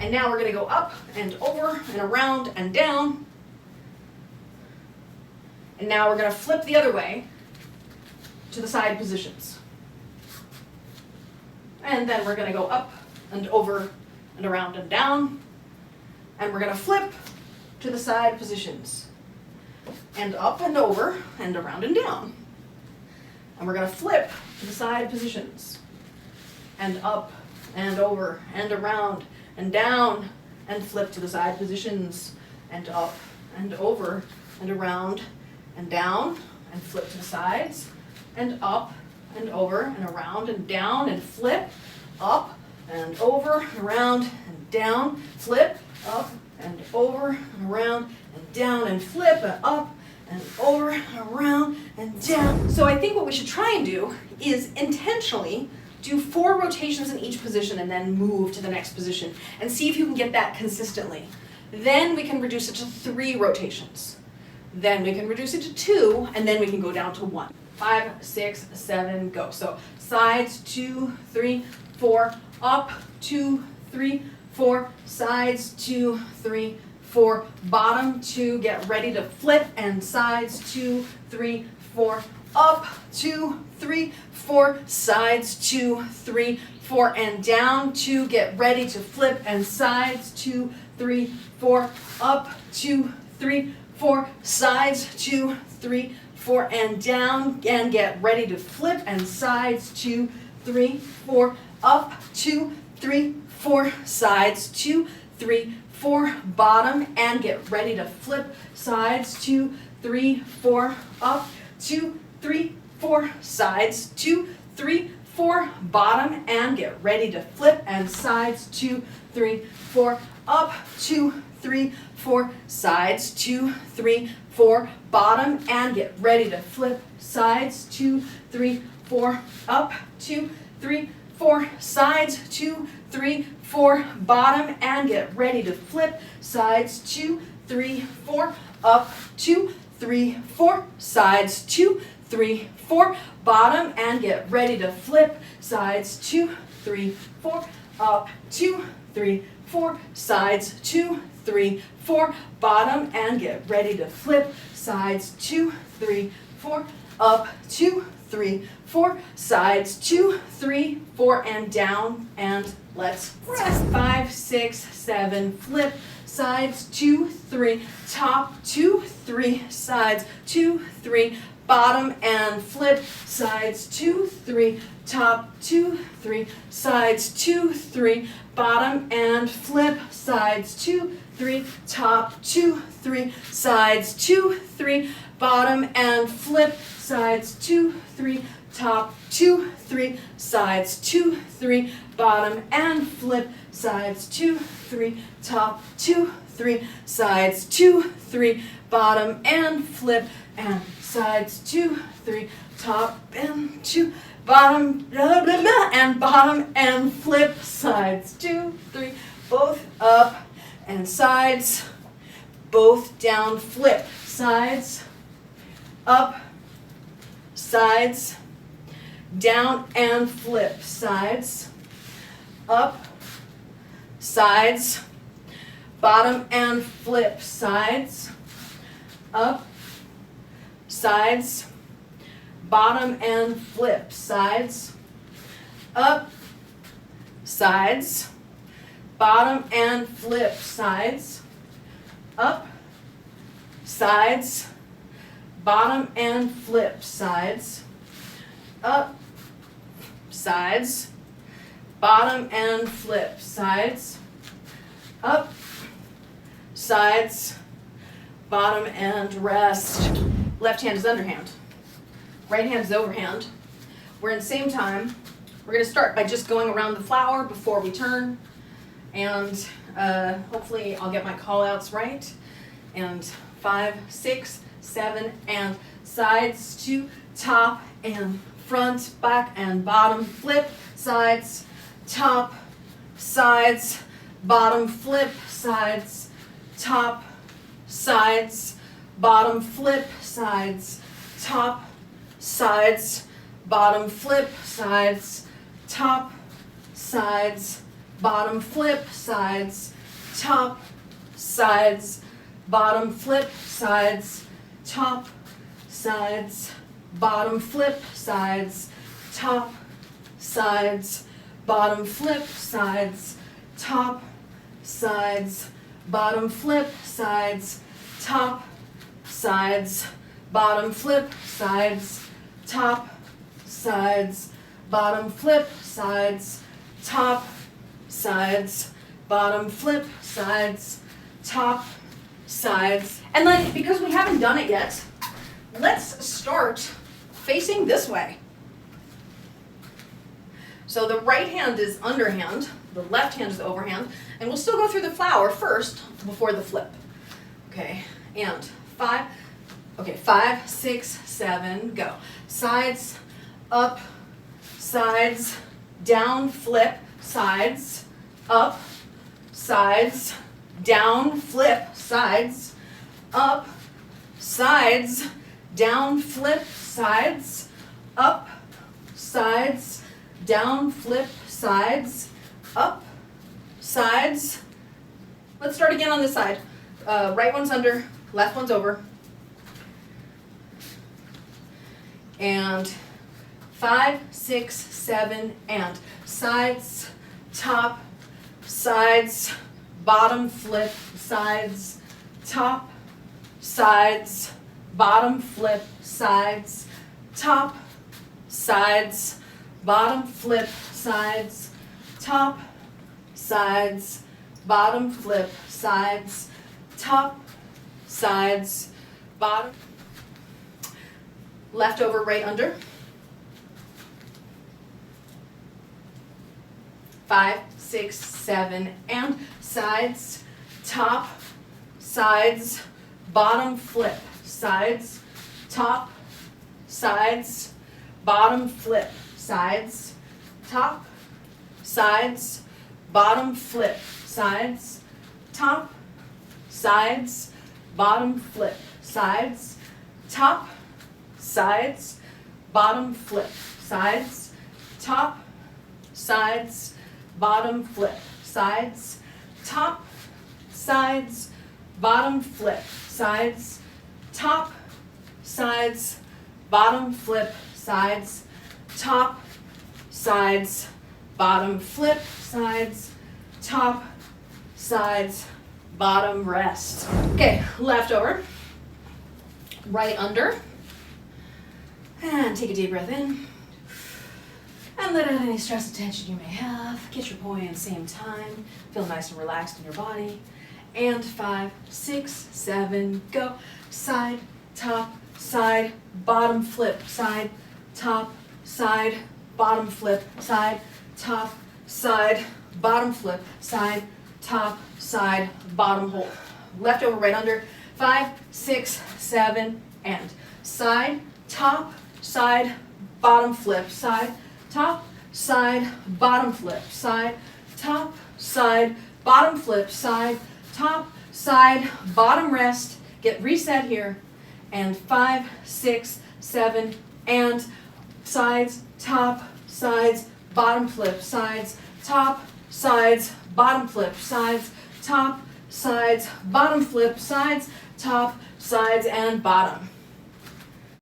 And now we're going to go up and over and around and down. And now we're going to flip the other way to the side positions. And then we're going to go up and over and around and down. And we're going to flip to the side positions. And up and over and around and down. And we're going to flip to the side positions. And up and over and around and down. And flip to the side positions. And up and over and around and down. And flip to the sides. And up and over and around and down. And flip up and over and around and down. Flip up and over and around and down. And flip and up and over and around and down. So I think what we should try and do is intentionally do 4 rotations in each position and then move to the next position and see if you can get that consistently. Then we can reduce it to 3 rotations. Then we can reduce it to 2, and then we can go down to 1. 5, 6, 7, go. So sides, 2, 3, 4, up, 2, 3, 4, sides, 2, 3, 4, bottom, 2, get ready to flip, and sides, 2, 3, 4, up, 2, 3, 4, sides, 2, 3, 4, and down, 2, get ready to flip, and sides, 2, 3, 4, up, 2, 3, 4, sides, 2, 3, 4, and down, and get ready to flip, and sides, 2, 3, 4, up, 2, 3, 4, sides, 2, 3, 4, bottom, and get ready to flip, sides, 2, 3, 4, up, 2, 3, 4, sides, 2, 3, 4, bottom, and get ready to flip, and sides, 2, 3, 4, up, 2, 3, 4, sides, 2, 3, 4, bottom, and get ready to flip, sides, 2, 3, 4, up, 2, 3, 4, sides, 2, 3, 4, bottom, and get ready to flip, sides, 2, 3, 4, up, 2, 3, 4, sides, 2, 3, 4, bottom, and get ready to flip, sides, 2, 3, 4, up, 2, 3, 4, sides, 2, 3, 4, bottom, and get ready to flip, sides, 2, 3, 4, up, 2, 3, 4, sides, 2, 3, 4, and down, and let's rest. 5, 6, 7, flip, sides, 2, 3, top, 2, 3, sides, 2, 3, bottom, and flip, sides, 2, 3, top, 2, 3, sides, 2, 3, bottom, and flip, sides, 2, 3, top, 2, 3, sides, 2, 3, bottom, and flip, sides, 2, 3, top, 2, 3, sides, 2, 3, bottom, and flip, sides, 2, 3, top, 2, 3, sides, 2, 3, bottom, and flip, and sides, 2, 3, top, and 2, bottom, blah, blah, blah, and bottom, and flip, sides, 2, 3, both up, and sides, both down, flip, sides, up, sides, down, and flip, sides, up, sides, bottom, and flip, sides, up, sides, bottom, and flip, sides, up, sides, bottom, and flip, sides, up, sides, bottom, and flip, sides, up, sides, bottom, and flip, sides, up, sides, bottom, and rest. Left hand is underhand. Right hand is overhand. We're in the same time. We're going to start by just going around the flower before we turn. And hopefully I'll get my call outs right. And 5, 6, 7, and sides to top and front, back and bottom, flip, sides, top, sides, bottom, flip, sides, top, sides, bottom, flip, sides, top, sides, bottom, flip, sides, top, sides, bottom, flip, sides, top, sides, bottom, flip, sides, top, sides, bottom, flip, sides, top, sides, bottom, flip, sides, top, sides, bottom, flip, sides, top, sides, bottom, flip, sides, top, sides, bottom, flip, sides, top, sides, bottom, flip, sides, top, sides. And then, because we haven't done it yet, let's start facing this way. So the right hand is underhand, the left hand is overhand, and we'll still go through the flower first before the flip. Okay, and 5, 6, 7, go. Sides, up, sides, down, flip, sides, up, sides, down, flip, sides, up, sides, down, flip, sides, up, sides, down, flip, sides, up, sides. Let's start again on this side. Right one's under, left one's over. And 5, 6, 7, and sides, top, sides, bottom, flip, sides, top, sides, bottom, flip, sides, top, sides, bottom, flip, sides, top, sides, bottom, flip, sides, top, sides, bottom, left over, right under. 5, 6, 7, and sides, top, sides, bottom, flip, sides, top, sides, bottom, flip, sides, top, sides, bottom, flip, sides, top, sides, bottom, flip, sides, top, sides, bottom, flip, sides, top, sides, bottom, flip, sides, top, sides, bottom, flip, sides, top, sides, bottom, flip, sides, top, sides, bottom, flip, sides, top, sides, bottom, rest. Okay, left over, right under, and take a deep breath in, and let out any stress and tension you may have. Get your poi in same time, feel nice and relaxed in your body, and 5, 6, 7, go, side, top, side, bottom, flip, side, top, side, bottom, flip, side, top, side, bottom, flip, side, top, side, bottom, hold. Left over, right under, 5, 6, 7, and side, top, side, bottom, flip, side, top, side, bottom, flip, side, top, side, bottom, flip, side, top, side, bottom, rest. Get reset here, and 5, 6, 7, and sides, top, sides, bottom, flip, sides, top, sides, bottom, flip, sides, top, sides, bottom, flip, sides, top, sides, and bottom.